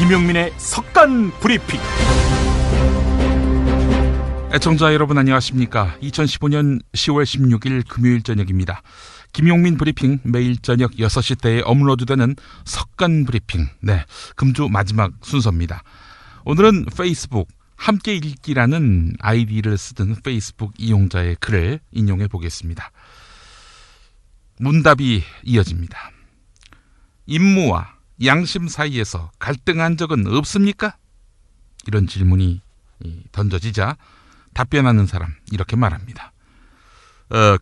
김용민의 석간 브리핑. 애청자 여러분 안녕하십니까. 2015년 10월 16일 금요일 저녁입니다. 김용민 브리핑 매일 저녁 6시 때에 업로드되는 석간 브리핑. 네, 금주 마지막 순서입니다. 오늘은 페이스북 함께 읽기라는 아이디를 쓰던 페이스북 이용자의 글을 인용해 보겠습니다. 문답이 이어집니다. 임무와 양심 사이에서 갈등한 적은 없습니까? 이런 질문이 던져지자 답변하는 사람 이렇게 말합니다.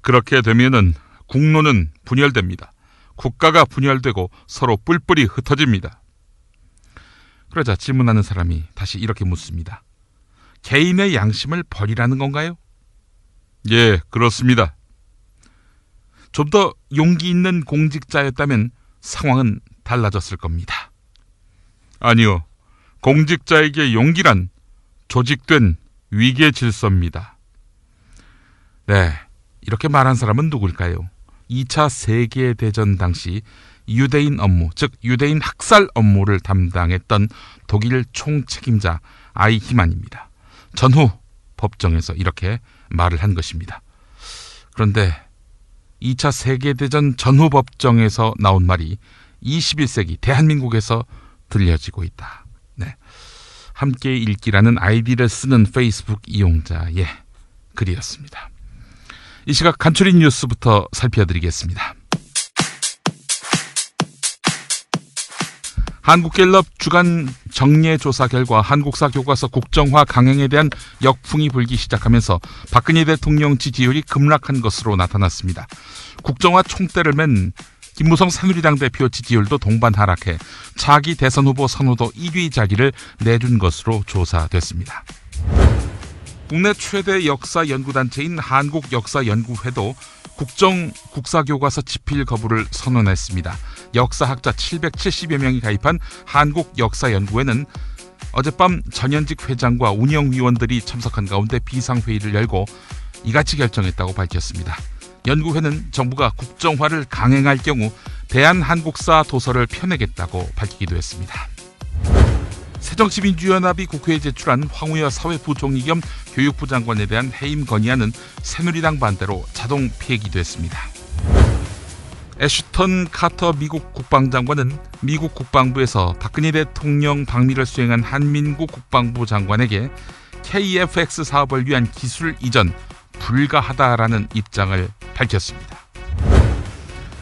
그렇게 되면은 국론은 분열됩니다. 국가가 분열되고 서로 뿔뿔이 흩어집니다. 그러자 질문하는 사람이 다시 이렇게 묻습니다. 개인의 양심을 버리라는 건가요? 예, 그렇습니다. 좀 더 용기 있는 공직자였다면 상황은 달라졌을 겁니다. 아니요, 공직자에게 용기란 조직된 위계 질서입니다. 네, 이렇게 말한 사람은 누굴까요? 2차 세계대전 당시 유대인 업무, 즉 유대인 학살 업무를 담당했던 독일 총책임자 아이히만입니다. 전후 법정에서 이렇게 말을 한 것입니다. 그런데 2차 세계대전 전후 법정에서 나온 말이 21세기 대한민국에서 들려지고 있다. 네, 함께 읽기라는 아이디를 쓰는 페이스북 이용자의 글이었습니다. 이 시각 간추린 뉴스부터 살펴드리겠습니다. 한국갤럽 주간 정례조사 결과 한국사 교과서 국정화 강행에 대한 역풍이 불기 시작하면서 박근혜 대통령 지지율이 급락한 것으로 나타났습니다. 국정화 총대를 맨 김무성 새누리당 대표 지지율도 동반 하락해 차기 대선 후보 선호도 1위 자리를 내준 것으로 조사됐습니다. 국내 최대 역사 연구단체인 한국역사연구회도 국사교과서 집필 거부를 선언했습니다. 역사학자 770여 명이 가입한 한국역사연구회는 어젯밤 전현직 회장과 운영위원들이 참석한 가운데 비상회의를 열고 이같이 결정했다고 밝혔습니다. 연구회는 정부가 국정화를 강행할 경우 대한한국사 도서를 펴내겠다고 밝히기도 했습니다. 새정치민주연합이 국회에 제출한 황우여 사회부총리 겸 교육부 장관에 대한 해임 건의안은 새누리당 반대로 자동 폐기됐습니다. 애슈턴 카터 미국 국방장관은 미국 국방부에서 박근혜 대통령 방미를 수행한 한민국 국방부 장관에게 KF-X 사업을 위한 기술 이전 불가하다라는 입장을 밝혔습니다.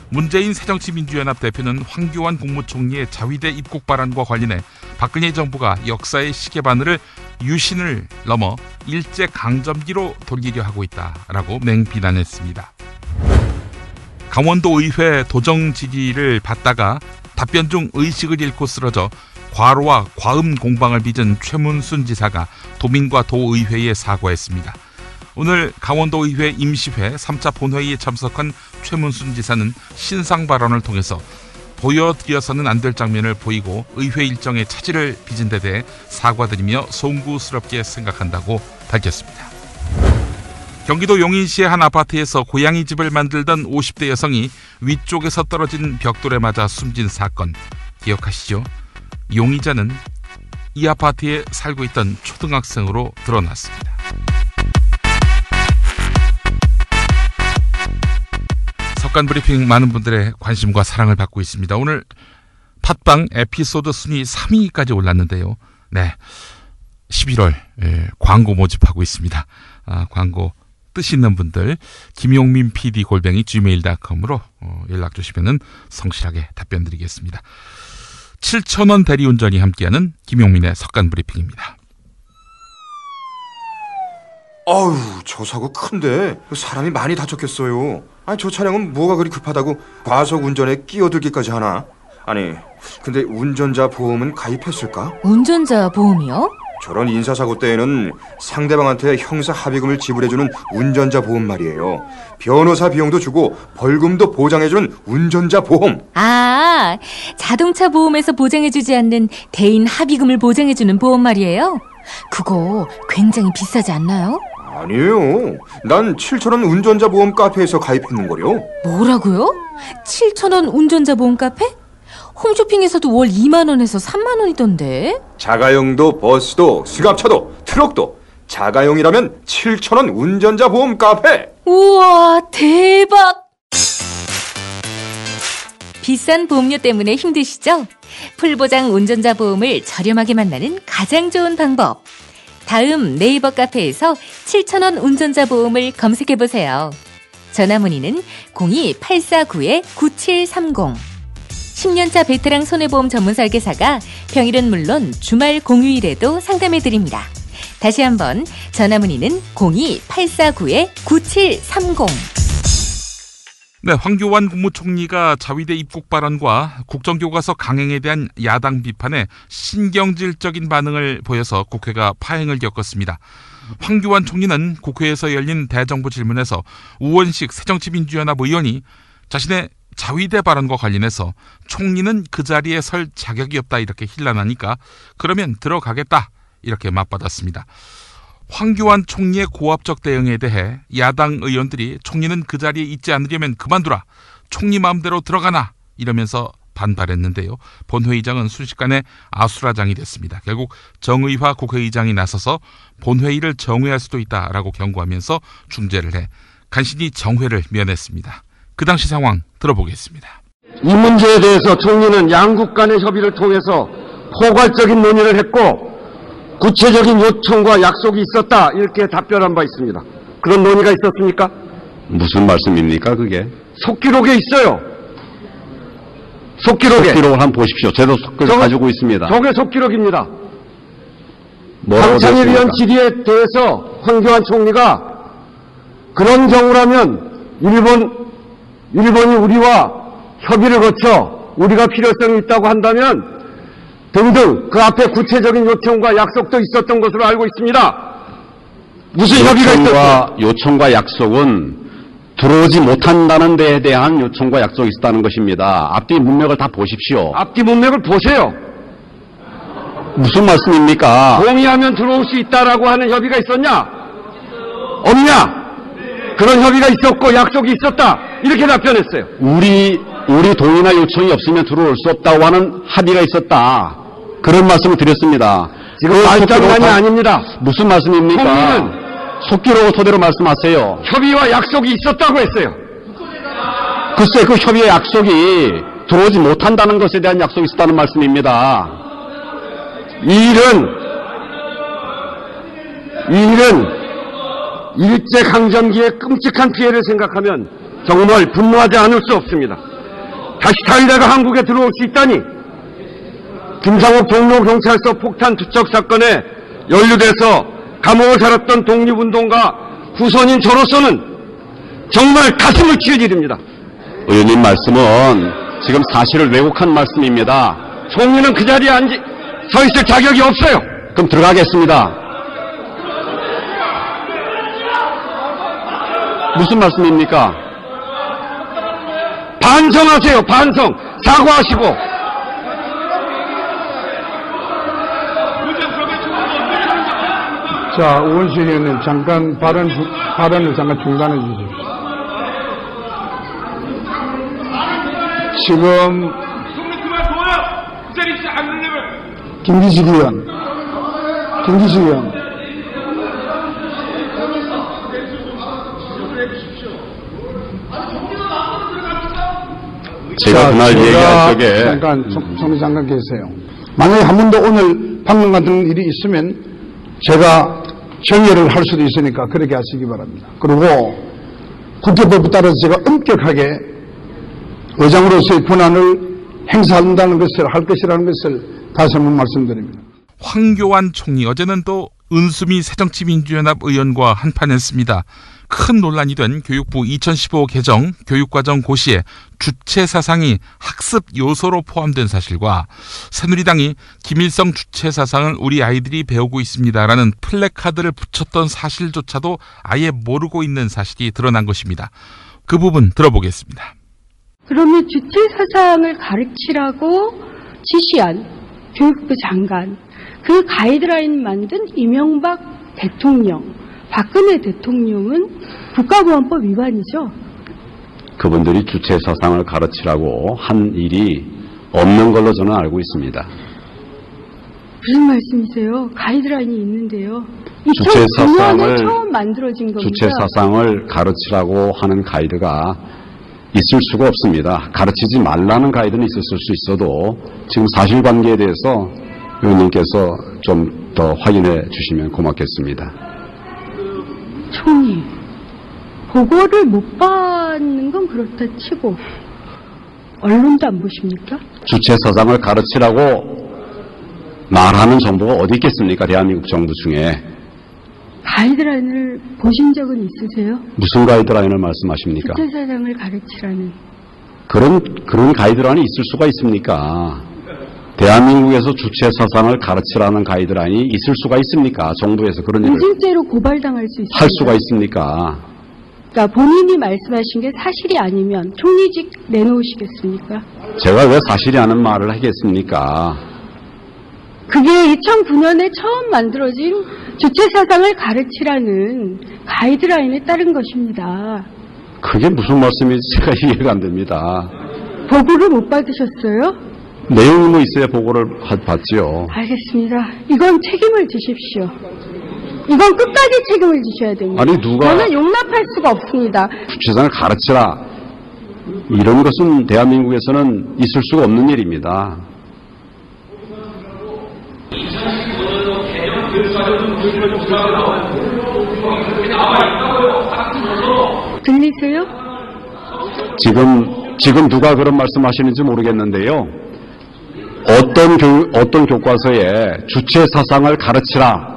문재인 새정치민주연합 대표는 황교안 국무총리의 자위대 입국 발언과 관련해 박근혜 정부가 역사의 시계바늘을 유신을 넘어 일제강점기로 돌리려 하고 있다라고 맹비난했습니다. 강원도 의회 도정 질의를 받다가 답변 중 의식을 잃고 쓰러져 과로와 과음 공방을 빚은 최문순 지사가 도민과 도의회에 사과했습니다. 오늘 강원도의회 임시회 3차 본회의에 참석한 최문순 지사는 신상 발언을 통해서 보여드려서는 안 될 장면을 보이고 의회 일정에 차질을 빚은 데 대해 사과드리며 송구스럽게 생각한다고 밝혔습니다. 경기도 용인시의 한 아파트에서 고양이 집을 만들던 50대 여성이 위쪽에서 떨어진 벽돌에 맞아 숨진 사건 기억하시죠? 용의자는 이 아파트에 살고 있던 초등학생으로 드러났습니다. 석간 브리핑 많은 분들의 관심과 사랑을 받고 있습니다. 오늘 팟빵 에피소드 순위 3위까지 올랐는데요. 네, 11월 광고 모집하고 있습니다. 광고 뜻 있는 분들 김용민 PD @gmail.com으로 연락 주시면 성실하게 답변 드리겠습니다. 7,000원 대리운전이 함께하는 김용민의 석간 브리핑입니다. 어우, 저 사고 큰데 사람이 많이 다쳤겠어요. 아니, 저 차량은 뭐가 그리 급하다고 과속 운전에 끼어들기까지 하나? 아니, 근데 운전자 보험은 가입했을까? 운전자 보험이요? 저런 인사사고 때에는 상대방한테 형사 합의금을 지불해주는 운전자 보험 말이에요. 변호사 비용도 주고 벌금도 보장해주는 운전자 보험. 아, 자동차 보험에서 보장해주지 않는 대인 합의금을 보장해주는 보험 말이에요? 그거 굉장히 비싸지 않나요? 아니에요. 난 7,000원 운전자 보험 카페에서 가입했는걸요. 뭐라고요? 7,000원 운전자 보험 카페? 홈쇼핑에서도 월 2만 원에서 3만 원이던데. 자가용도 버스도 승합차도 트럭도 자가용이라면 7,000원 운전자 보험 카페. 우와, 대박! 비싼 보험료 때문에 힘드시죠? 풀보장 운전자 보험을 저렴하게 만나는 가장 좋은 방법. 다음 네이버 카페에서 7,000원 운전자 보험을 검색해보세요. 전화문의는 02-849-9730. 10년차 베테랑 손해보험 전문 설계사가 평일은 물론 주말 공휴일에도 상담해드립니다. 다시 한번 전화문의는 02-849-9730. 네, 황교안 국무총리가 자위대 입국 발언과 국정교과서 강행에 대한 야당 비판에 신경질적인 반응을 보여서 국회가 파행을 겪었습니다. 황교안 총리는 국회에서 열린 대정부 질문에서 우원식 새정치민주연합 의원이 자신의 자위대 발언과 관련해서 총리는 그 자리에 설 자격이 없다 이렇게 힐난하니까 그러면 들어가겠다 이렇게 맞받았습니다. 황교안 총리의 고압적 대응에 대해 야당 의원들이 총리는 그 자리에 있지 않으려면 그만두라, 총리 마음대로 들어가나 이러면서 반발했는데요. 본회의장은 순식간에 아수라장이 됐습니다. 결국 정의화 국회의장이 나서서 본회의를 정회할 수도 있다라고 경고하면서 중재를 해 간신히 정회를 면했습니다. 그 당시 상황 들어보겠습니다. 이 문제에 대해서 총리는 양국 간의 협의를 통해서 포괄적인 논의를 했고 구체적인 요청과 약속이 있었다 이렇게 답변한 바 있습니다. 그런 논의가 있었습니까? 무슨 말씀입니까 그게? 속기록에 있어요. 속기록에. 속기록을 한번 보십시오. 제도 속기록 가지고 있습니다. 저게 속기록입니다. 황창일 황창일 의원 질의에 대해서 황교안 총리가 그런 경우라면 일본이 우리와 협의를 거쳐 우리가 필요성이 있다고 한다면 등등 그 앞에 구체적인 요청과 약속도 있었던 것으로 알고 있습니다. 무슨 협의가 있었어요? 요청과 약속은 들어오지 못한다는 데에 대한 요청과 약속이 있었다는 것입니다. 앞뒤 문맥을 다 보십시오. 앞뒤 문맥을 보세요. 무슨 말씀입니까? 동의하면 들어올 수 있다라고 하는 협의가 있었냐? 없냐? 그런 협의가 있었고 약속이 있었다. 이렇게 답변했어요. 우리 동의나 요청이 없으면 들어올 수 없다고 하는 합의가 있었다. 그런 말씀을 드렸습니다. 지금 말장난이 아닙니다. 무슨 말씀입니까? 총리는 속기록을 토대로 말씀하세요. 협의와 약속이 있었다고 했어요. 글쎄 그 협의의 약속이 들어오지 못한다는 것에 대한 약속이 있었다는 말씀입니다. 이 일은 일제강점기의 끔찍한 피해를 생각하면 정말 분노하지 않을 수 없습니다. 다시 자위대가 한국에 들어올 수 있다니 김상옥 종로경찰서 폭탄 투척 사건에 연루돼서 감옥을 살았던 독립운동가 후손인 저로서는 정말 가슴을 치을 일입니다. 의원님 말씀은 지금 사실을 왜곡한 말씀입니다. 총리는 그 자리에 서 있을 자격이 없어요. 그럼 들어가겠습니다. 무슨 말씀입니까? 반성하세요. 반성. 사과하시고. 자, 우원식 의원님 잠깐 발언을 잠깐 중단해 주십시오. 지금 김기식 의원 제가 그날 얘기한 적에 잠깐 총리 장관 계세요. 만약에 한 번 더 오늘 방금 같은 일이 있으면 제가 정의를 할 수도 있으니까 그렇게 하시기 바랍니다. 그리고 국회법에 따라서 제가 엄격하게 의장으로서의 권한을 행사한다는 것을 할 것이라는 것을 다시 한번 말씀드립니다. 황교안 총리 어제는 또 은수미 새정치민주연합 의원과 한판했습니다. 큰 논란이 된 교육부 2015 개정 교육과정 고시에 주체 사상이 학습 요소로 포함된 사실과 새누리당이 김일성 주체 사상을 우리 아이들이 배우고 있습니다라는 플래카드를 붙였던 사실조차도 아예 모르고 있는 사실이 드러난 것입니다. 그 부분 들어보겠습니다. 그러면 주체 사상을 가르치라고 지시한 교육부 장관, 그 가이드라인 만든 이명박 대통령, 박근혜 대통령은 국가보안법 위반이죠. 그분들이 주체 사상을 가르치라고 한 일이 없는 걸로 저는 알고 있습니다. 무슨 말씀이세요? 가이드라인이 있는데요. 주체 2009년에 사상을 처음 만들어진 겁니다. 주체 사상을 가르치라고 하는 가이드가 있을 수가 없습니다. 가르치지 말라는 가이드는 있었을 수 있어도 지금 사실관계에 대해서 의원님께서 좀 더 확인해 주시면 고맙겠습니다. 총리, 보고를 못 받는 건 그렇다 치고 언론도 안 보십니까? 주체 사상을 가르치라고 말하는 정부가 어디 있겠습니까? 대한민국 정부 중에. 가이드라인을 보신 적은 있으세요? 무슨 가이드라인을 말씀하십니까? 주체 사상을 가르치라는. 그런 가이드라인이 있을 수가 있습니까? 대한민국에서 주체 사상을 가르치라는 가이드라인이 있을 수가 있습니까? 정부에서 그런 일을 인질죄로 고발당할 수 있습니다. 할 수가 있습니까? 그러니까 본인이 말씀하신 게 사실이 아니면 총리직 내놓으시겠습니까? 제가 왜 사실이 아닌 말을 하겠습니까? 그게 2009년에 처음 만들어진 주체 사상을 가르치라는 가이드라인에 따른 것입니다. 그게 무슨 말씀인지 제가 이해가 안 됩니다. 보고를 못 받으셨어요? 내용이 뭐 있어야 보고를 받지요. 알겠습니다. 이건 책임을 지십시오. 이건 끝까지 책임을 지셔야 됩니다. 아니 누가 저는 용납할 수가 없습니다. 주체사상을 가르치라 이런 것은 대한민국에서는 있을 수가 없는 일입니다. 들리세요? 지금 누가 그런 말씀하시는지 모르겠는데요. 어떤 교과서에 주체 사상을 가르치라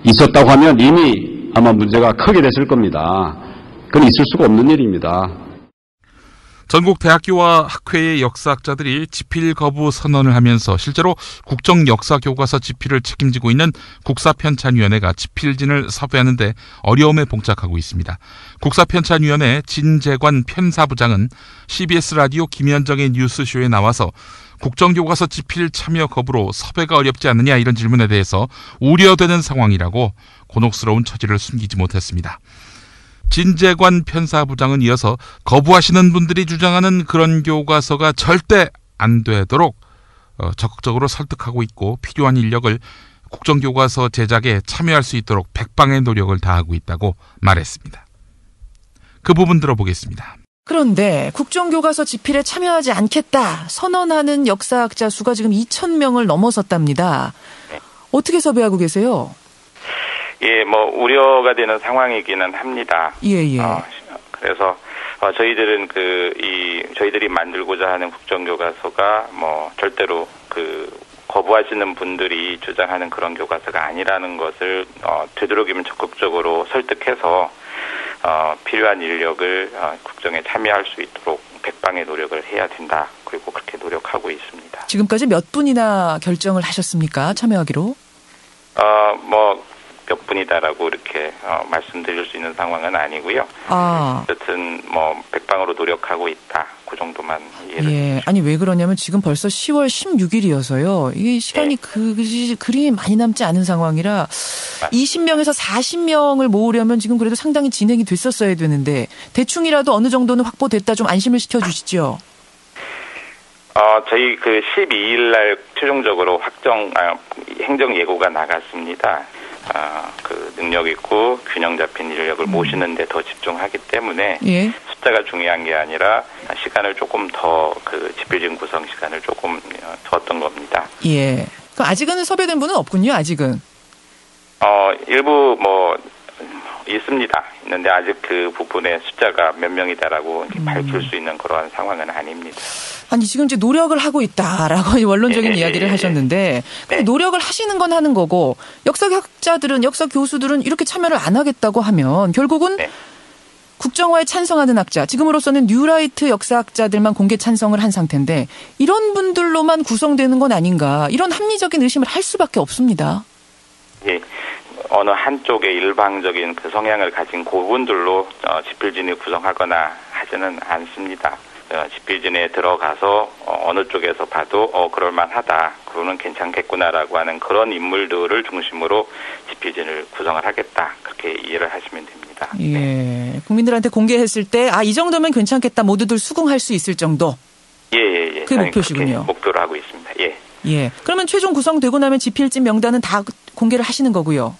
있었다고 하면 이미 아마 문제가 크게 됐을 겁니다. 그건 있을 수가 없는 일입니다. 전국 대학교와 학회의 역사학자들이 집필 거부 선언을 하면서 실제로 국정역사교과서 집필을 책임지고 있는 국사편찬위원회가 집필진을 섭외하는데 어려움에 봉착하고 있습니다. 국사편찬위원회 진재관 편사부장은 CBS 라디오 김현정의 뉴스쇼에 나와서 국정교과서 집필 참여 거부로 섭외가 어렵지 않느냐 이런 질문에 대해서 우려되는 상황이라고 곤혹스러운 처지를 숨기지 못했습니다. 진재관 편사부장은 이어서 거부하시는 분들이 주장하는 그런 교과서가 절대 안 되도록 적극적으로 설득하고 있고 필요한 인력을 국정교과서 제작에 참여할 수 있도록 백방의 노력을 다하고 있다고 말했습니다. 그 부분 들어보겠습니다. 그런데 국정교과서 집필에 참여하지 않겠다 선언하는 역사학자 수가 지금 2,000명을 넘어섰답니다. 어떻게 섭외하고 계세요? 예, 우려가 되는 상황이기는 합니다. 예. 그래서 저희들은 저희들이 만들고자 하는 국정교과서가 절대로 거부하시는 분들이 주장하는 그런 교과서가 아니라는 것을 되도록이면 적극적으로 설득해서 필요한 인력을 국정에 참여할 수 있도록 백방의 노력을 해야 된다. 그리고 그렇게 노력하고 있습니다. 지금까지 몇 분이나 결정을 하셨습니까? 참여하기로? 몇 분이다라고 이렇게 말씀드릴 수 있는 상황은 아니고요. 어쨌든 백방으로 노력하고 있다. 그 정도만 이해를 해주십시오. 아니 왜 그러냐면 지금 벌써 10월 16일이어서요. 이게 시간이 그리 많이 남지 않은 상황이라 20명에서 40명을 모으려면 지금 그래도 상당히 진행이 됐었어야 되는데 대충이라도 어느 정도는 확보됐다 좀 안심을 시켜주시죠. 저희 12일 날 최종적으로 행정 예고가 나갔습니다. 능력 있고 균형 잡힌 인력을 모시는 데 더 집중하기 때문에 숫자가 중요한 게 아니라 시간을 조금 더 집필진 구성 시간을 조금 뒀던 겁니다. 예. 그럼 아직은 섭외된 분은 없군요. 아직은. 일부 있는데 아직 그 부분의 숫자가 몇 명이다라고 밝힐 수 있는 그러한 상황은 아닙니다. 아니 지금 이제 노력을 하고 있다라고 원론적인 이야기를 하셨는데 노력을 하시는 건 하는 거고 역사학자들은 역사 교수들은 이렇게 참여를 안 하겠다고 하면 결국은 국정화에 찬성하는 학자 지금으로서는 뉴라이트 역사학자들만 공개 찬성을 한 상태인데 이런 분들로만 구성되는 건 아닌가 이런 합리적인 의심을 할 수밖에 없습니다. 예. 어느 한쪽의 일방적인 성향을 가진 그분들로 집필진을 구성하거나 하지는 않습니다. 집필진에 들어가서 어느 쪽에서 봐도 그럴만하다, 그러면 괜찮겠구나라고 하는 그런 인물들을 중심으로 집필진을 구성을 하겠다, 그렇게 이해를 하시면 됩니다. 예, 국민들한테 공개했을 때 이 정도면 괜찮겠다, 모두들 수긍할 수 있을 정도. 예. 그게 목표시군요. 목표로 하고 있습니다. 예. 예. 그러면 최종 구성되고 나면 지필진 명단은 다 공개를 하시는 거고요.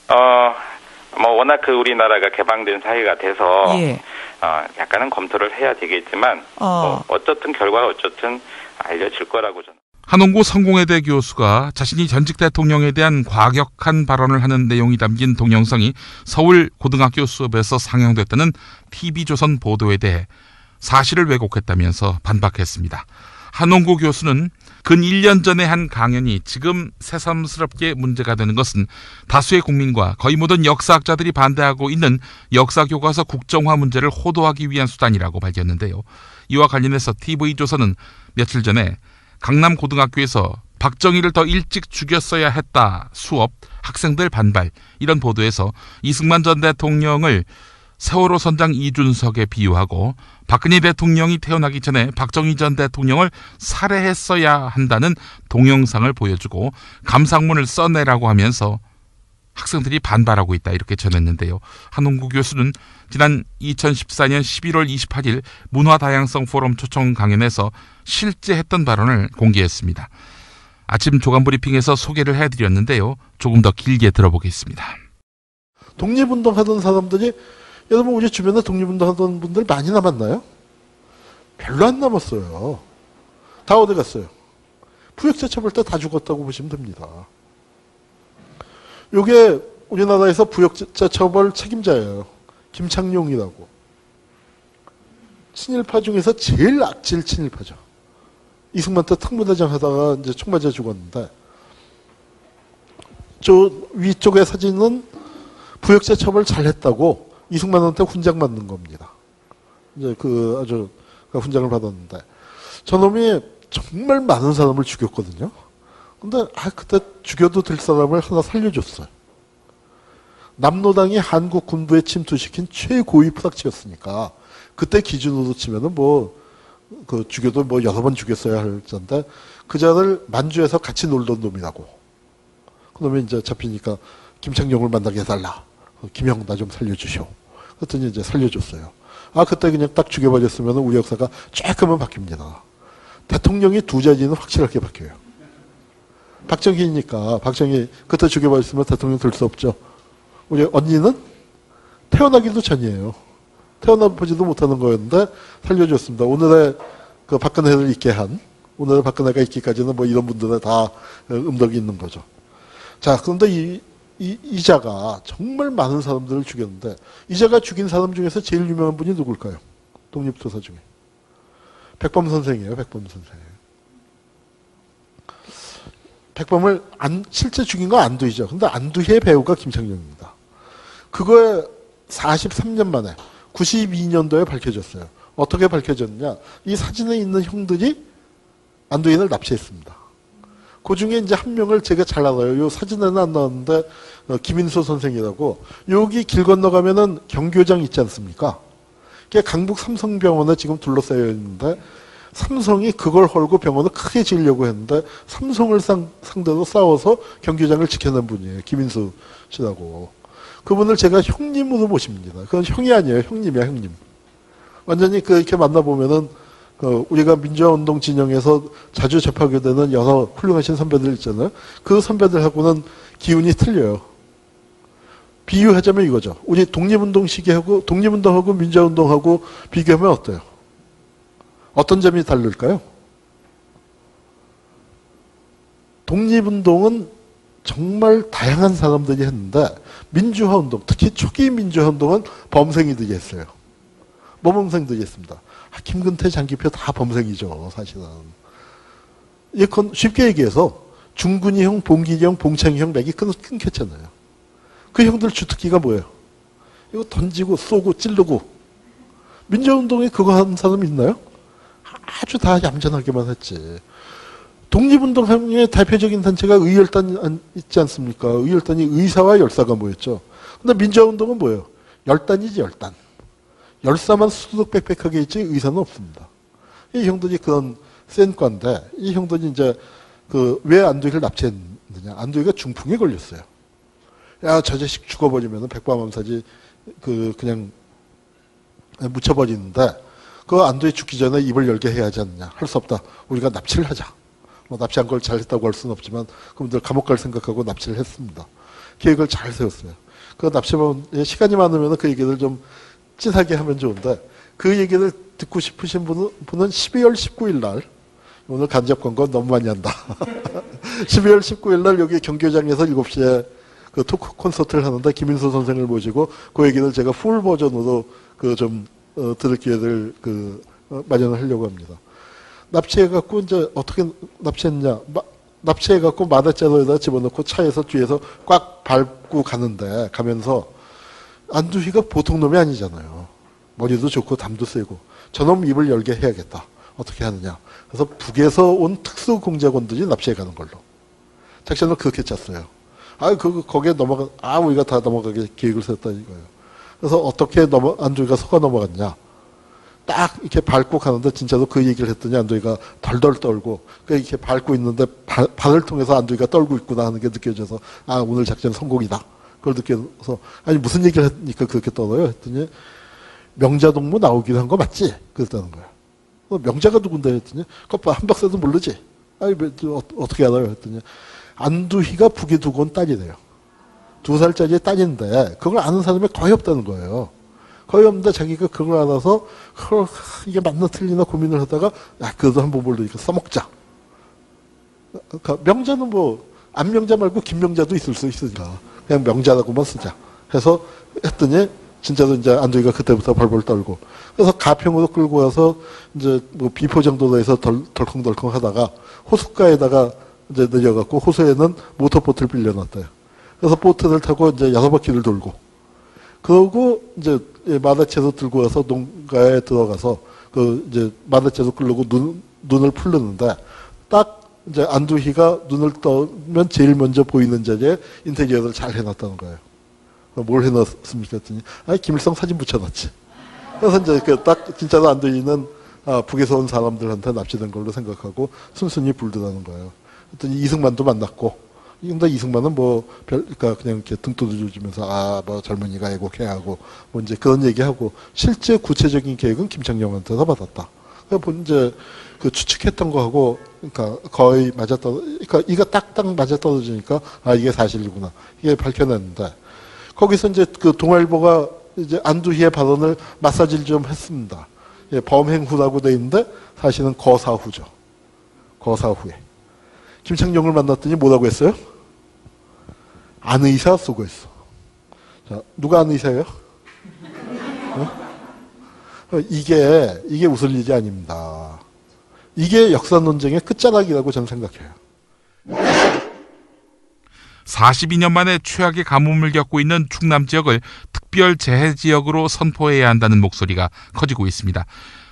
뭐 워낙 우리나라가 개방된 사회가 돼서 예. 약간은 검토를 해야 되겠지만 어쨌든 결과가 어쨌든 알려질 거라고 저는. 한홍구 성공회대 교수가 자신이 전직 대통령에 대한 과격한 발언을 하는 내용이 담긴 동영상이 서울 고등학교 수업에서 상영됐다는 TV조선 보도에 대해 사실을 왜곡했다면서 반박했습니다. 한홍구 교수는 근 1년 전에 한 강연이 지금 새삼스럽게 문제가 되는 것은 다수의 국민과 거의 모든 역사학자들이 반대하고 있는 역사교과서 국정화 문제를 호도하기 위한 수단이라고 밝혔는데요. 이와 관련해서 TV조선은 며칠 전에 강남 고등학교에서 박정희를 더 일찍 죽였어야 했다 수업 학생들 반발 이런 보도에서 이승만 전 대통령을 세월호 선장 이준석에 비유하고 박근혜 대통령이 태어나기 전에 박정희 전 대통령을 살해했어야 한다는 동영상을 보여주고 감상문을 써내라고 하면서 학생들이 반발하고 있다 이렇게 전했는데요. 한홍구 교수는 지난 2014년 11월 28일 문화다양성 포럼 초청 강연에서 실제 했던 발언을 공개했습니다. 아침 조간 브리핑에서 소개를 해드렸는데요. 조금 더 길게 들어보겠습니다. 독립운동 하던 사람들이 여러분 우리 주변에 독립운동 하던 분들 많이 남았나요? 별로 안 남았어요. 다 어디 갔어요? 부역자 처벌 때 다 죽었다고 보시면 됩니다. 요게 우리나라에서 부역자 처벌 책임자예요. 김창룡이라고. 친일파 중에서 제일 악질 친일파죠. 이승만 때 특무대장 하다가 이제 총 맞아 죽었는데, 저 위쪽의 사진은 부역자 처벌 잘했다고 이승만한테 훈장 맞는 겁니다. 이제 아주 훈장을 받았는데, 저놈이 정말 많은 사람을 죽였거든요. 근데 그때 죽여도 될 사람을 하나 살려줬어요. 남로당이 한국 군부에 침투시킨 최고위 프락치였으니까 그때 기준으로 치면은 죽여도 여러 번 죽였어야 할 텐데 그 자를 만주에서 같이 놀던 놈이라고. 그놈이 이제 잡히니까 김창룡을 만나게 해달라. 김형 나 좀 살려주시오. 그랬더니 이제 살려줬어요. 그때 그냥 딱 죽여버렸으면 우리 역사가 조금은 바뀝니다. 대통령이 두 자리는 확실하게 바뀌어요. 박정희니까 박정희 그때 죽여버렸으면 대통령 될 수 없죠. 우리 언니는 태어나기도 전이에요. 태어나보지도 못하는 거였는데 살려줬습니다. 오늘의 박근혜를 있게 한, 오늘의 박근혜가 있기까지는 이런 분들의 다 음덕이 있는 거죠. 자, 그런데 이자가 정말 많은 사람들을 죽였는데 이자가 죽인 사람 중에서 제일 유명한 분이 누굴까요? 독립투사 중에. 백범 선생이에요. 백범 선생. 백범을 실제 죽인 건 안두희죠. 근데 안두희의 배우가 김창룡입니다. 그거에 43년 만에 92년도에 밝혀졌어요. 어떻게 밝혀졌냐? 이 사진에 있는 형들이 안두희를 납치했습니다. 그 중에 이제 한 명을 제가 잘 알아요. 요 사진에는 안 나왔는데 김인수 선생이라고. 여기 길 건너가면은 경교장 있지 않습니까? 그게 강북 삼성병원에 지금 둘러싸여 있는데 삼성이 그걸 헐고 병원을 크게 지으려고 했는데 삼성을 상대로 싸워서 경교장을 지켜낸 분이에요. 김인수 씨라고. 그분을 제가 형님으로 모십니다. 그건 형이 아니에요. 형님이야, 형님. 완전히 이렇게 만나보면은 우리가 민주화운동 진영에서 자주 접하게 되는 여러 훌륭하신 선배들 있잖아요. 그 선배들하고는 기운이 틀려요. 비유하자면 이거죠. 우리 독립운동 시기하고 독립운동하고 민주화운동하고 비교하면 어때요? 어떤 점이 다를까요? 독립운동은 정말 다양한 사람들이 했는데 민주화운동, 특히 초기 민주화운동은 범생이들이 했어요. 모범생들이 했습니다. 김근태, 장기표 다 범생이죠, 사실은. 쉽게 얘기해서 중근이 형, 봉길이 형, 봉창이 형 맥이 끊겼잖아요. 그 형들 주특기가 뭐예요? 이거 던지고 쏘고 찌르고. 민주화운동에 그거 하는 사람 있나요? 아주 다 얌전하게만 했지. 독립운동의 대표적인 단체가 의열단 있지 않습니까? 의열단이 의사와 열사가 모였죠. 근데 민주화운동은 뭐예요? 열단이지, 열단. 열사만 수두룩 빽빽하게 있지 의사는 없습니다. 이 형들이 그런 센 과인데 이 형들이 이제 왜 안두희를 납치했느냐? 안두희가 중풍에 걸렸어요. 야, 저 자식 죽어버리면 백범암사지 그냥 묻혀버리는데 그 안도에 죽기 전에 입을 열게 해야 하지 않느냐. 할 수 없다. 우리가 납치를 하자. 뭐 납치한 걸 잘했다고 할 수는 없지만 그분들 감옥 갈 생각하고 납치를 했습니다. 계획을 잘 세웠어요. 그 납치범 시간이 많으면 그 얘기를 좀 찐하게 하면 좋은데 그 얘기를 듣고 싶으신 분은 12월 19일 날 오늘 간접 광고 너무 많이 한다. 12월 19일 날 여기 경기장에서 7시에 그 토크 콘서트를 하는데 김인수 선생을 모시고 그 얘기를 제가 풀 버전으로 들을 기회를 마련을 하려고 합니다. 납치해갖고 이제 어떻게 납치했냐. 납치해갖고 마대자루에다 집어넣고 차에서 뒤에서 꽉 밟고 가면서 안두희가 보통 놈이 아니잖아요. 머리도 좋고 담도 세고 저놈 입을 열게 해야겠다. 어떻게 하느냐. 그래서 북에서 온 특수공작원들이 납치해가는 걸로. 작전을 그렇게 짰어요. 거기에 우리가 다 넘어가게 계획을 세웠다 이거예요. 그래서 어떻게 안두희가 속아 넘어갔냐. 딱 이렇게 밟고 가는데 진짜로 그 얘기를 했더니 안두희가 덜덜 떨고 이렇게 밟고 있는데 발을 통해서 안두희가 떨고 있구나 하는 게 느껴져서 오늘 작전 성공이다. 그걸 느껴서 무슨 얘기를 했니까 그렇게 떨어요 했더니 명자동무 나오기로 한 거 맞지? 그랬다는 거예요. 명자가 누군데 했더니 그거 한 박사도 모르지? 어떻게 알아요? 했더니 안두희가 북에 두고 온 딸이래요. 2살짜리 딸인데 그걸 아는 사람이 거의 없다는 거예요. 거의 없는데 자기가 그걸 알아서 이게 맞나 틀리나 고민을 하다가 그래도 한번 모르니까 써먹자. 명자는 안명자 말고 김명자도 있을 수 있으니까 그냥 명자라고만 쓰자. 해서 했더니 진짜로 이제 안두희가 그때부터 벌벌 떨고 그래서 가평으로 끌고 와서 이제 비포정도로에서 덜컹덜컹 하다가 호숫가에다가 이제 내려갖고 호수에는 모터보트를 빌려놨대요. 그래서 보트를 타고 이제 6바퀴를 돌고 그러고 이제 마다채도 들고 와서 농가에 들어가서 이제 마다채도 끌고 눈을 풀르는데 딱 이제 안두희가 눈을 떠면 제일 먼저 보이는 자리에 인테리어를 잘 해놨다는 거예요. 뭘 해놨습니까? 했더니 김일성 사진 붙여놨지. 그래서 이제 딱 진짜로 안두희는 북에서 온 사람들한테 납치된 걸로 생각하고 순순히 불드라는 거예요. 했더니 이승만도 만났고 근데 이승만은 그러니까 그냥 이렇게 등 두드려주면서 젊은이가 애국해야 하고 이제 그런 얘기하고 실제 구체적인 계획은 김창룡한테서 받았다. 그러니까 이제 추측했던 거하고 그러니까 거의 그러니까 이거 딱딱 맞아 떨어지니까 이게 사실이구나. 이게 밝혀냈는데 거기서 이제 동아일보가 이제 안두희의 발언을 마사지를 좀 했습니다. 범행 후라고 돼 있는데 사실은 거사 후죠. 거사 후에. 김창룡을 만났더니 뭐라고 했어요? 안의사 수고했어. 자, 누가 안의사예요? 이게 웃을 일이 아닙니다. 이게 역사 논쟁의 끝자락이라고 저는 생각해요. 42년 만에 최악의 가뭄을 겪고 있는 충남 지역을 특별 재해 지역으로 선포해야 한다는 목소리가 커지고 있습니다.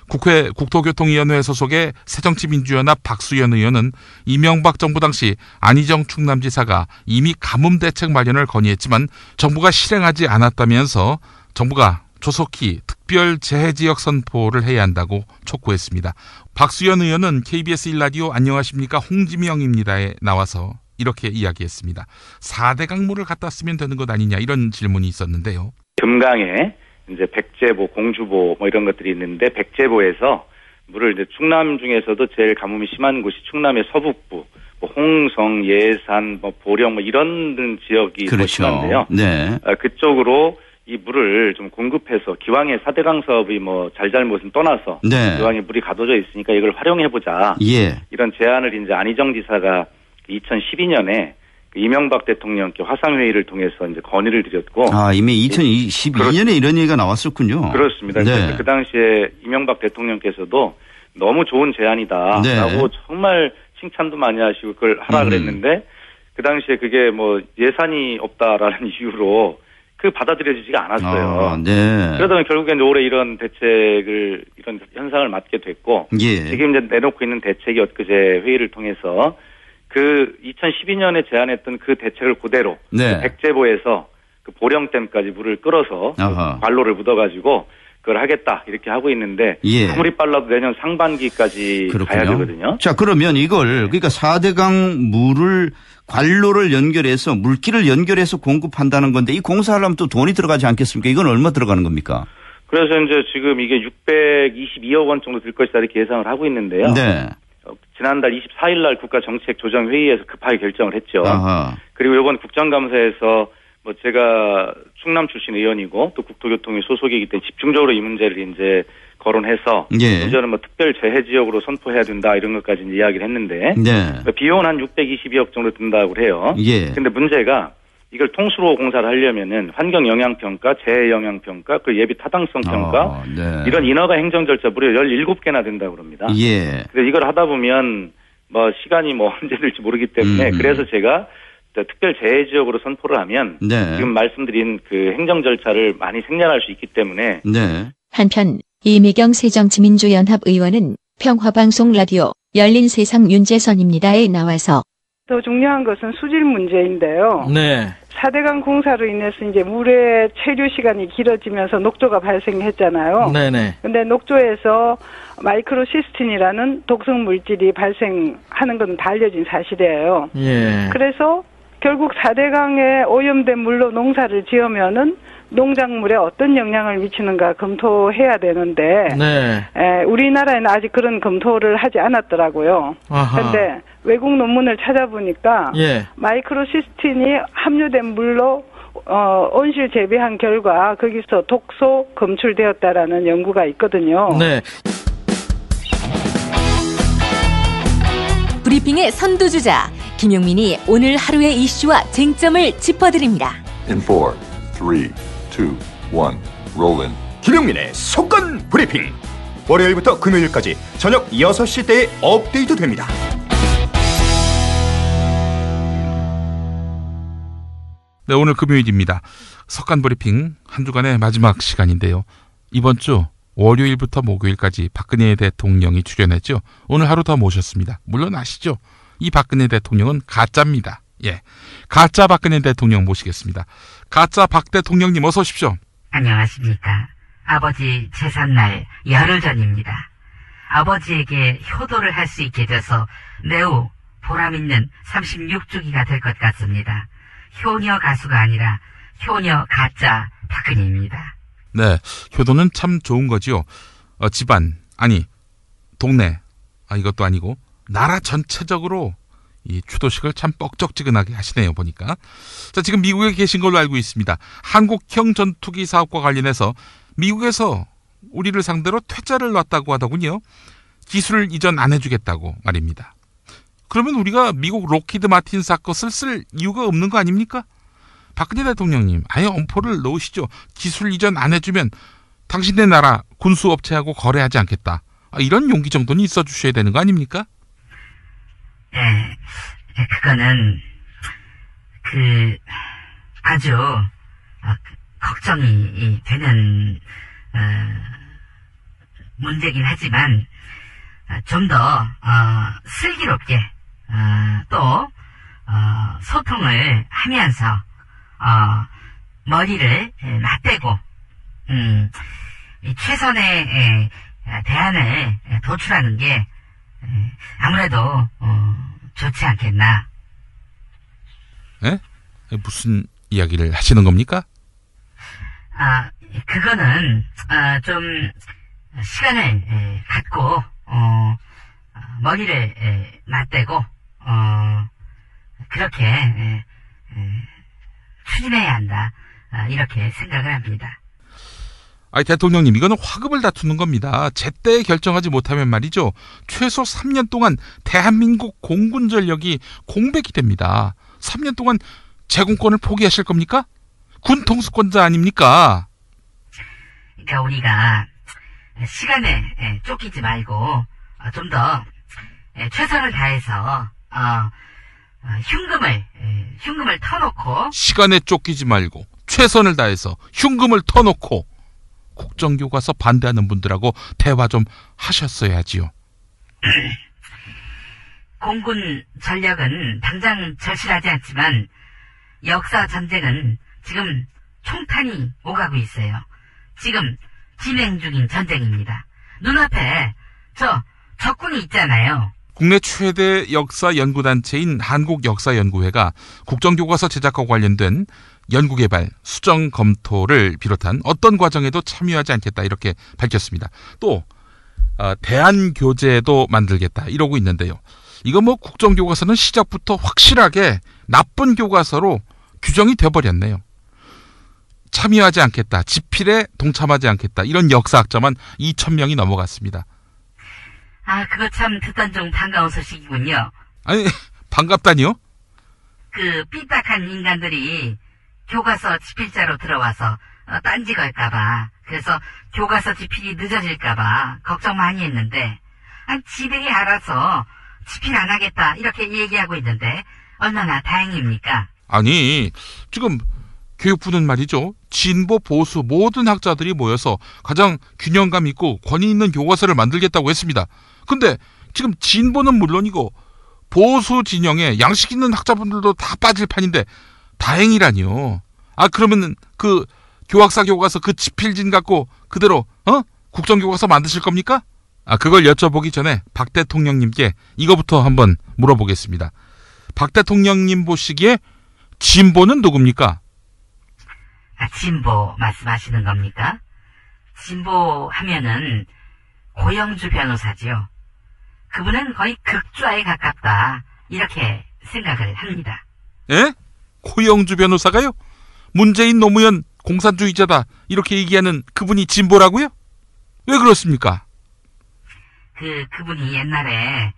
국회 국토교통위원회 소속의 새정치민주연합 박수현 의원은 이명박 정부 당시 안희정 충남지사가 이미 가뭄 대책 마련을 건의했지만 정부가 실행하지 않았다면서 정부가 조속히 특별 재해지역 선포를 해야 한다고 촉구했습니다. 박수현 의원은 KBS 1라디오 안녕하십니까 홍지명입니다에 나와서 이렇게 이야기했습니다. 4대 강물을 갖다 쓰면 되는 것 아니냐 이런 질문이 있었는데요. 금강에 이제 백제보, 공주보 이런 것들이 있는데 백제보에서 물을 이제 충남 중에서도 제일 가뭄이 심한 곳이 충남의 서북부, 홍성, 예산, 보령 이런 지역이 더 심한데요. 네. 그쪽으로 이 물을 좀 공급해서 기왕에 4대강 사업이 잘잘못은 떠나서 네. 기왕에 물이 가둬져 있으니까 이걸 활용해보자. 예. 이런 제안을 이제 안희정 지사가 2012년에 이명박 대통령께 화상회의를 통해서 이제 건의를 드렸고. 이미 2012년에 이런 얘기가 나왔었군요. 그렇습니다. 네. 그 당시에 이명박 대통령께서도 너무 좋은 제안이다. 네. 라고 정말 칭찬도 많이 하시고 그걸 하라 그랬는데 그 당시에 그게 예산이 없다라는 이유로 받아들여지지가 않았어요. 네. 그러다 보니 결국엔 올해 이런 현상을 맞게 됐고. 예. 지금 이제 내놓고 있는 대책이 엊그제 회의를 통해서 2012년에 제안했던 그 대책을 그대로 네. 백제보에서 보령댐까지 물을 끌어서 관로를 묻어가지고 그걸 하겠다 이렇게 하고 있는데 예. 아무리 빨라도 내년 상반기까지 그렇군요. 가야 되거든요. 자, 그러면 그러니까 4대강 물을 관로를 연결해서 물길을 연결해서 공급한다는 건데 이 공사하려면 또 돈이 들어가지 않겠습니까? 이건 얼마 들어가는 겁니까? 그래서 이제 지금 이게 622억 원 정도 들 것이다 이렇게 예상을 하고 있는데요. 네. 지난달 24일 날 국가정책조정회의에서 급하게 결정을 했죠. 아하. 그리고 이번 국정감사에서 뭐 제가 충남 출신 의원이고 또 국토교통위 소속이기 때문에 집중적으로 이 문제를 이제 거론해서 예. 문제는 뭐 특별 재해 지역으로 선포해야 된다 이런 것까지 이제 이야기를 했는데 네. 비용은 한 622억 정도 든다고 해요. 예. 근데 문제가 이걸 통수로 공사를 하려면은 환경 영향 평가, 재해 영향 평가, 그 예비 타당성 평가 네. 이런 인허가 행정 절차 무려 17개나 된다고 그럽니다. 예. 그래서 이걸 하다 보면 뭐 시간이 뭐 언제 될지 모르기 때문에 그래서 제가 특별 재해 지역으로 선포를 하면 네. 지금 말씀드린 그 행정 절차를 많이 생략할 수 있기 때문에 네. 한편 이미경 새정치민주연합 의원은 평화방송 라디오 열린 세상 윤재선입니다에 나와서 더 중요한 것은 수질 문제인데요. 네. 4대강 공사로 인해서 이제 물의 체류 시간이 길어지면서 녹조가 발생했잖아요. 네네. 근데 녹조에서 마이크로시스틴이라는 독성 물질이 발생하는 건 다 알려진 사실이에요. 예. 그래서 결국 4대강에 오염된 물로 농사를 지으면은 농작물에 어떤 영향을 미치는가 검토해야 되는데, 네. 우리나라에는 아직 그런 검토를 하지 않았더라고요. 그런데 외국 논문을 찾아보니까 예. 마이크로시스틴이 함유된 물로 온실 재배한 결과 거기서 독소 검출되었다라는 연구가 있거든요. 네. 브리핑의 선두주자 김용민이 오늘 하루의 이슈와 쟁점을 짚어드립니다. In 4, 3, 2, 1, roll in. 김용민의 속간 브리핑. 월요일부터 금요일까지 저녁 6시 때에 업데이트 됩니다. 네, 오늘 금요일입니다. 석간 브리핑 한 주간의 마지막 시간인데요. 이번 주 월요일부터 목요일까지 박근혜 대통령이 출연했죠. 오늘 하루 더 모셨습니다. 물론 아시죠? 이 박근혜 대통령은 가짜입니다. 예, 가짜 박근혜 대통령 모시겠습니다. 가짜 박 대통령님 어서 오십시오. 안녕하십니까. 아버지 제삿날 열흘 전입니다. 아버지에게 효도를 할 수 있게 돼서 매우 보람있는 36주기가 될 것 같습니다. 효녀 가수가 아니라 효녀 가짜 박근혜입니다. 네, 효도는 참 좋은 거지요. 집안, 아니 동네, 이것도 아니고 나라 전체적으로 이 추도식을 참 뻑적지근하게 하시네요, 보니까. 자, 지금 미국에 계신 걸로 알고 있습니다. 한국형 전투기 사업과 관련해서 미국에서 우리를 상대로 퇴짜를 놨다고 하더군요. 기술 이전 안 해주겠다고 말입니다. 그러면 우리가 미국 록히드 마틴 사건을 쓸 이유가 없는 거 아닙니까? 박근혜 대통령님, 아예 엄포를 넣으시죠. 기술 이전 안 해주면 당신네 나라 군수업체하고 거래하지 않겠다. 이런 용기 정도는 있어 주셔야 되는 거 아닙니까? 네, 그거는 아주 걱정이 되는 문제긴 하지만 좀 더 슬기롭게 또 소통을 하면서 머리를 맞대고 이 최선의 대안을 도출하는 게 아무래도 좋지 않겠나. 예? 무슨 이야기를 하시는 겁니까? 그거는 좀 시간을 갖고 머리를 맞대고 그렇게 추진해야 한다. 이렇게 생각을 합니다. 대통령님, 이거는 화급을 다투는 겁니다. 제때 결정하지 못하면 말이죠. 최소 3년 동안 대한민국 공군 전력이 공백이 됩니다. 3년 동안 제공권을 포기하실 겁니까? 군 통수권자 아닙니까? 그러니까 우리가 시간에 쫓기지 말고 좀 더 최선을 다해서 흉금을 터놓고 시간에 쫓기지 말고 최선을 다해서 흉금을 터놓고 국정교과서 반대하는 분들하고 대화 좀 하셨어야지요. 공군 전력은 당장 절실하지 않지만 역사 전쟁은 지금 총탄이 오가고 있어요. 지금 진행 중인 전쟁입니다. 눈앞에 적군이 있잖아요. 국내 최대 역사 연구단체인 한국역사연구회가 국정교과서 제작과 관련된 연구개발, 수정 검토를 비롯한 어떤 과정에도 참여하지 않겠다 이렇게 밝혔습니다. 또 대안교재도 만들겠다 이러고 있는데요. 이거 뭐 국정교과서는 시작부터 확실하게 나쁜 교과서로 규정이 돼버렸네요. 참여하지 않겠다, 집필에 동참하지 않겠다 이런 역사학자만 2,000명이 넘어갔습니다. 아, 그거 참 듣던 중 반가운 소식이군요. 아니, 반갑다니요? 그 삐딱한 인간들이 교과서 집필자로 들어와서 딴지 걸까봐, 그래서 교과서 집필이 늦어질까봐 걱정 많이 했는데, 지들이 알아서 집필 안 하겠다 이렇게 얘기하고 있는데 얼마나 다행입니까? 아니, 지금 교육부는 말이죠, 진보 보수 모든 학자들이 모여서 가장 균형감 있고 권위 있는 교과서를 만들겠다고 했습니다. 근데 지금 진보는 물론이고 보수 진영에 양식 있는 학자분들도 다 빠질 판인데 다행이라니요. 그러면 그 교학사 교과서 그 집필진 갖고 그대로 국정교과서 만드실 겁니까? 그걸 여쭤보기 전에 박 대통령님께 이거부터 한번 물어보겠습니다. 박 대통령님 보시기에 진보는 누굽니까? 진보 말씀하시는 겁니까? 진보 하면은 고영주 변호사지요. 그분은 거의 극좌에 가깝다 이렇게 생각을 합니다. 예? 고영주 변호사가요? 문재인 노무현 공산주의자다 이렇게 얘기하는 그분이 진보라고요? 왜 그렇습니까? 그분이 옛날에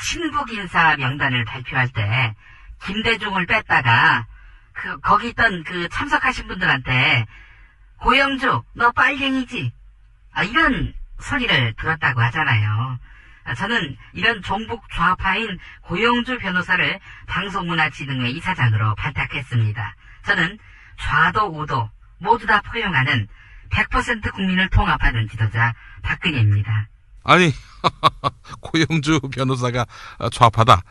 친북인사 명단을 발표할 때 김대중을 뺐다가 거기 있던 참석하신 분들한테 고영주 너 빨갱이지 이런 소리를 들었다고 하잖아요. 저는 이런 종북 좌파인 고영주 변호사를 방송문화진흥회 이사장으로 발탁했습니다. 저는 좌도 우도 모두 다 포용하는 100% 국민을 통합하는 지도자 박근혜입니다. 아니, 고영주 변호사가 좌파다.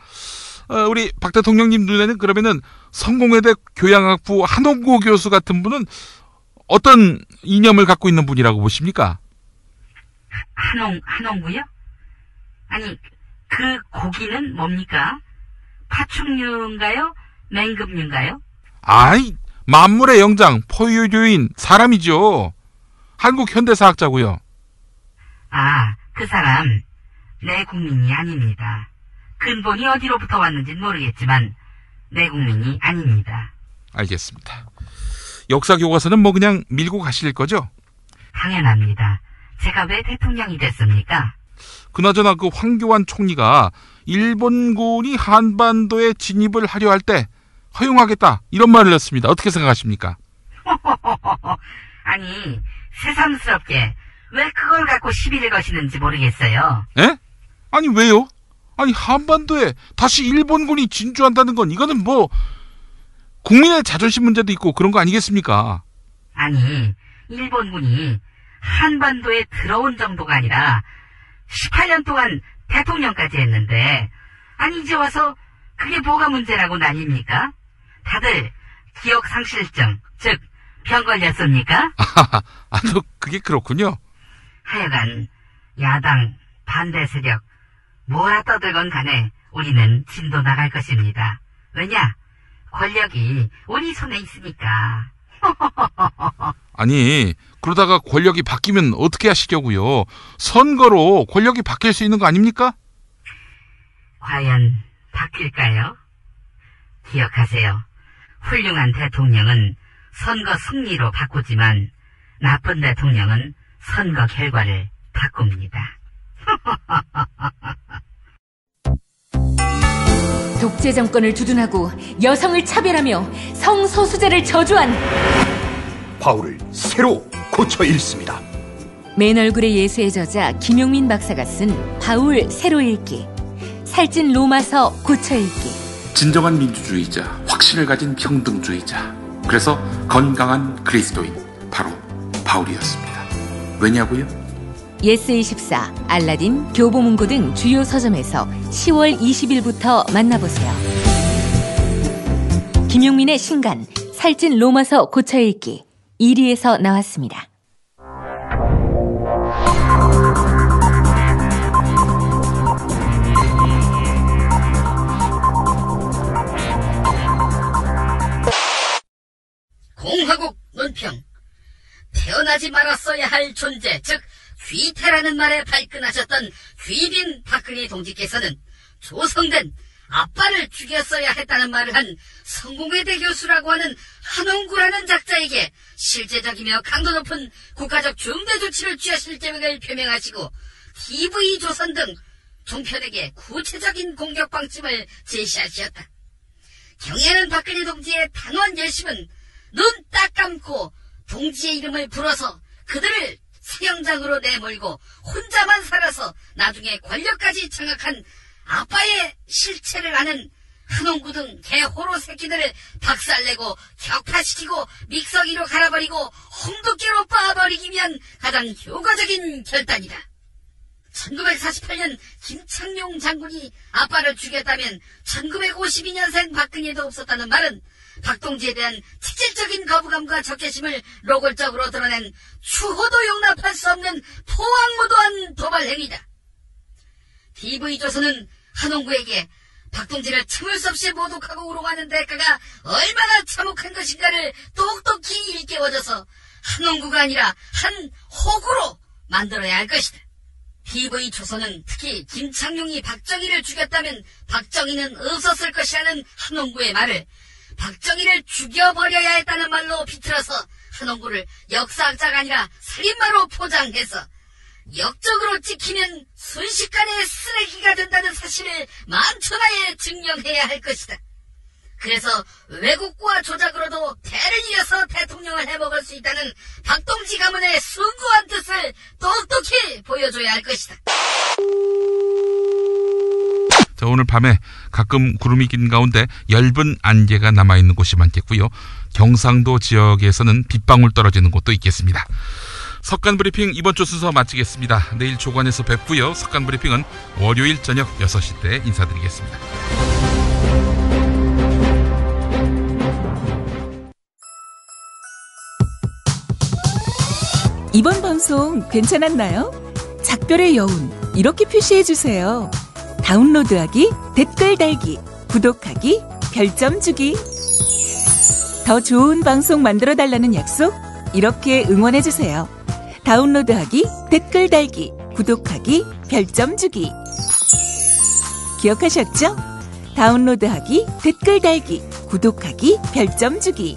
우리 박 대통령님 눈에는 그러면은 성공회대 교양학부 한홍구 교수 같은 분은 어떤 이념을 갖고 있는 분이라고 보십니까? 한홍구요? 아니, 그 고기는 뭡니까? 파충류인가요? 맹금류인가요? 아이, 만물의 영장, 포유류인 사람이죠. 한국 현대사학자고요. 그 사람 내 국민이 아닙니다. 근본이 어디로부터 왔는지는 모르겠지만 내 국민이 아닙니다. 알겠습니다. 역사 교과서는 뭐 그냥 밀고 가실 거죠? 당연합니다. 제가 왜 대통령이 됐습니까? 그나저나 그 황교안 총리가 일본군이 한반도에 진입을 하려 할 때 허용하겠다 이런 말을 했습니다. 어떻게 생각하십니까? 아니, 새삼스럽게 왜 그걸 갖고 시비를 거시는지 모르겠어요. 에? 아니 왜요? 아니 한반도에 다시 일본군이 진주한다는 건 이거는 뭐 국민의 자존심 문제도 있고 그런 거 아니겠습니까? 아니, 일본군이 한반도에 들어온 정도가 아니라 18년 동안 대통령까지 했는데 이제 와서 그게 뭐가 문제라고 난립니까? 다들 기억상실증, 즉 병 걸렸습니까? 또 그게 그렇군요. 하여간 야당 반대 세력 뭐라 떠들건 간에 우리는 진도 나갈 것입니다. 왜냐? 권력이 우리 손에 있으니까. 아니, 그러다가 권력이 바뀌면 어떻게 하시려고요? 선거로 권력이 바뀔 수 있는 거 아닙니까? 과연 바뀔까요? 기억하세요. 훌륭한 대통령은 선거 승리로 바꾸지만 나쁜 대통령은 선거 결과를 바꿉니다. 독재 정권을 두둔하고 여성을 차별하며 성소수자를 저주한 바울을 새로 고쳐 읽습니다. 맨 얼굴의 예수의 저자 김용민 박사가 쓴 바울 새로 읽기, 살찐 로마서 고쳐 읽기. 진정한 민주주의자, 확신을 가진 평등주의자, 그래서 건강한 그리스도인, 바로 바울이었습니다. 왜냐고요? 예스24, 알라딘, 교보문고 등 주요 서점에서 10월 20일부터 만나보세요. 김용민의 신간 살찐 로마서 고쳐 읽기 1위에서 나왔습니다. 공화국 논평. 태어나지 말았어야 할 존재, 즉 귀태라는 말에 발끈하셨던 귀빈 박근혜 동지께서는 조성된 아빠를 죽였어야 했다는 말을 한 성공회대 교수라고 하는 한홍구라는 작자에게 실제적이며 강도 높은 국가적 중대 조치를 취하실 계획을 표명하시고 TV조선 등 종편에게 구체적인 공격 방침을 제시하셨다. 경애하는 박근혜 동지의 단호한 결심은 눈 딱 감고 동지의 이름을 불어서 그들을 사형장으로 내몰고 혼자만 살아서 나중에 권력까지 장악한 아빠의 실체를 아는 한홍구 등 개호로 새끼들을 박살내고 격파시키고 믹서기로 갈아버리고 홍두깨로 빻아버리기 위한 가장 효과적인 결단이다. 1948년 김창룡 장군이 아빠를 죽였다면 1952년생 박근혜도 없었다는 말은 박동지에 대한 체질적인 거부감과 적개심을 노골적으로 드러낸 추호도 용납할 수 없는 포악무도한 도발 행위다. TV조선은 한홍구에게 박동지를 참을 수 없이 모독하고 우롱하는 대가가 얼마나 참혹한 것인가를 똑똑히 일깨워줘서 한홍구가 아니라 한호구로 만들어야 할 것이다. TV조선은 특히 김창룡이 박정희를 죽였다면 박정희는 없었을 것이라는 한홍구의 말을 박정희를 죽여버려야 했다는 말로 비틀어서 한홍구를 역사학자가 아니라 살인마로 포장해서 역적으로 찍히면 순식간에 쓰레기가 된다는 사실을 만천하에 증명해야 할 것이다. 그래서 왜곡과 조작으로도 대를 이어서 대통령을 해먹을 수 있다는 박동지 가문의 숭고한 뜻을 똑똑히 보여줘야 할 것이다. 자, 오늘 밤에 가끔 구름이 낀 가운데 엷은 안개가 남아있는 곳이 많겠고요. 경상도 지역에서는 빗방울 떨어지는 곳도 있겠습니다. 석간브리핑 이번 주 순서 마치겠습니다. 내일 조관에서 뵙고요. 석간브리핑은 월요일 저녁 6시 때 인사드리겠습니다. 이번 방송 괜찮았나요? 작별의 여운 이렇게 표시해주세요. 다운로드하기, 댓글 달기, 구독하기, 별점 주기. 더 좋은 방송 만들어달라는 약속 이렇게 응원해주세요. 다운로드하기, 댓글 달기, 구독하기, 별점 주기. 기억하셨죠? 다운로드하기, 댓글 달기, 구독하기, 별점 주기.